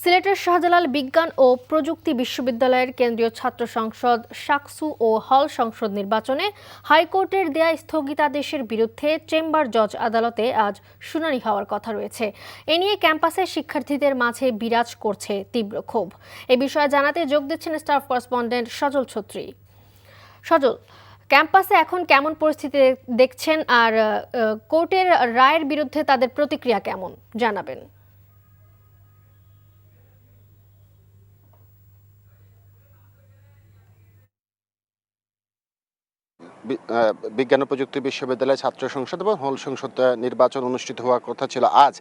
সিলেটের শাহজালাল বিজ্ঞান ও প্রযুক্তি বিশ্ববিদ্যালয়ের কেন্দ্রীয় ছাত্র সংসদ শাকসু ও হল সংসদ নির্বাচনে হাইকোর্টের দেয়া স্থগিতাদেশের বিরুদ্ধে চেম্বার জজ আদালতে আজ শুনানি হওয়ার কথা রয়েছে। এ নিয়ে ক্যাম্পাসে শিক্ষার্থীদের মাঝে বিরাজ করছে তীব্র ক্ষোভ। এ বিষয়ে জানাতে যোগ দিচ্ছেন স্টাফ করেসপন্ডেন্ট সজল ছত্রী। সজল, ক্যাম্পাসে এখন কেমন পরিস্থিতি দেখছেন, আর কোর্টের রায়ের বিরুদ্ধে তাদের প্রতিক্রিয়া কেমন জানাবেন? বিজ্ঞান ও প্রযুক্তি বিশ্ববিদ্যালয় ছাত্র সংসদ এবং হল সংসদ নির্বাচন অনুষ্ঠিত হওয়ার কথা ছিল আজ,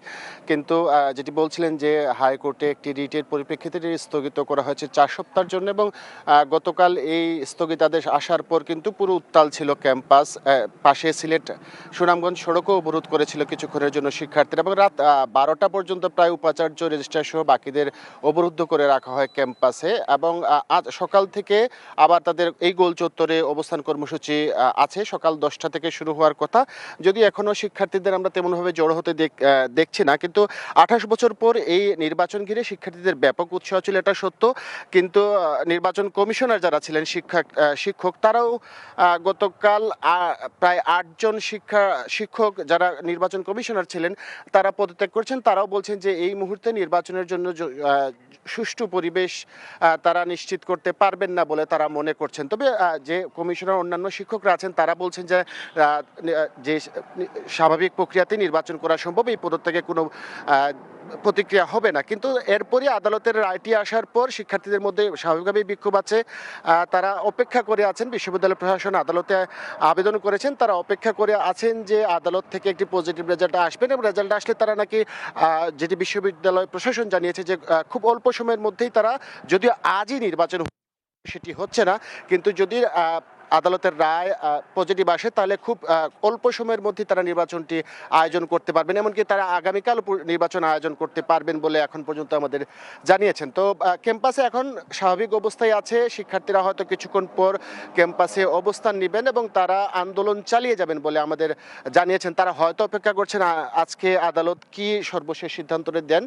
কিন্তু যেটি বলছিলেন যে হাইকোর্টে একটি রিটের পরিপ্রেক্ষিতে স্থগিত করা হয়েছে 4 সপ্তাহের জন্য, এবং গতকাল এই স্থগিতাদেশ আসার পর কিন্তু পুরো উত্তাল ছিল ক্যাম্পাস। পাশে সিলেট সুনামগঞ্জ সড়কও অবরোধ করেছিল কিছুক্ষণের জন্য শিক্ষার্থীরা, এবং রাত 12টা পর্যন্ত প্রায় উপাচার্য রেজিস্ট্রার সহ বাকিদের অবরুদ্ধ করে রাখা হয় ক্যাম্পাসে। এবং আজ সকাল থেকে আবার তাদের এই গোল চত্বরে অবস্থান কর্মসূচি আছে। সকাল 10টা থেকে শুরু হওয়ার কথা, যদি এখনো শিক্ষার্থীদের আমরা তেমনভাবে জড়ো হতে দেখছি না, কিন্তু 28 বছর পর এই নির্বাচন ঘিরে শিক্ষার্থীদের ব্যাপক উৎসাহ ছিল, এটা সত্য। কিন্তু নির্বাচন কমিশনার যারা ছিলেন শিক্ষক তারাও গতকাল প্রায় 8 জন শিক্ষক যারা নির্বাচন কমিশনার ছিলেন তারা পদত্যাগ করছেন। তারাও বলছেন যে এই মুহূর্তে নির্বাচনের জন্য সুষ্ঠু পরিবেশ তারা নিশ্চিত করতে পারবেন না বলে তারা মনে করছেন। তবে যে কমিশনার অন্যান্য শিক্ষকরা আছেন তারা বলছেন যে স্বাভাবিক প্রক্রিয়াতে নির্বাচন করা সম্ভব, এই পদত্যাগে কোনো প্রতিক্রিয়া হবে না। কিন্তু এরপরই আদালতের রায়টি আসার পর শিক্ষার্থীদের মধ্যে স্বাভাবিকভাবেই বিক্ষোভ আছে। তারা অপেক্ষা করে আছেন, বিশ্ববিদ্যালয় প্রশাসন আদালতে আবেদন করেছেন, তারা অপেক্ষা করে আছেন যে আদালত থেকে একটি পজিটিভ রেজাল্ট আসবেন, এবং রেজাল্ট আসলে তারা নাকি যেটি বিশ্ববিদ্যালয় প্রশাসন জানিয়েছে যে খুব অল্প সময়ের মধ্যেই তারা, যদিও আজই নির্বাচন সেটি হচ্ছে না, কিন্তু যদি আদালতের রায় পজিটিভ আসে তাহলে খুব অল্প সময়ের মধ্যে তারা নির্বাচনটি আয়োজন করতে পারবেন, এমনকি তারা আগামীকাল নির্বাচন আয়োজন করতে পারবেন বলে এখন পর্যন্ত আমাদের জানিয়েছেন। তো ক্যাম্পাসে এখন স্বাভাবিক অবস্থায় আছে, শিক্ষার্থীরা হয়তো কিছুক্ষণ পর ক্যাম্পাসে অবস্থান নেবেন এবং তারা আন্দোলন চালিয়ে যাবেন বলে আমাদের জানিয়েছেন। তারা হয়তো অপেক্ষা করছেন আজকে আদালত কি সর্বশেষ সিদ্ধান্ত দেন,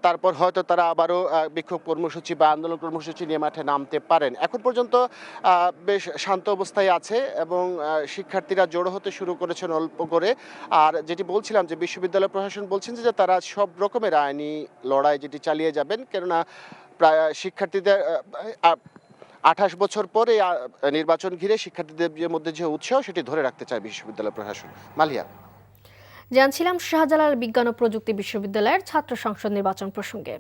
তারপর হয়তো তারা আবারও বিক্ষোভ কর্মসূচি বা আন্দোলন কর্মসূচি নিয়ে মাঠে নামতে পারেন। এখন পর্যন্ত বেশ শান্ত অবস্থায় আছে, এবং শিক্ষার্থীরা জড়ো হতে শুরু করেছেন অল্প করে। আর যেটি বলছিলাম যে বিশ্ববিদ্যালয় প্রশাসন বলছেন যে তারা সব রকমের আইনি লড়াই যেটি চালিয়ে যাবেন, কেননা প্রায় শিক্ষার্থীদের 28 বছর পরে নির্বাচন ঘিরে শিক্ষার্থীদের মধ্যে যে উৎসাহ সেটি ধরে রাখতে চায় বিশ্ববিদ্যালয় প্রশাসন। মালিয়া, জানছিলাম শাহজালাল বিজ্ঞান ও প্রযুক্তি বিশ্ববিদ্যালয়ের ছাত্র সংসদ নির্বাচন প্রসঙ্গে।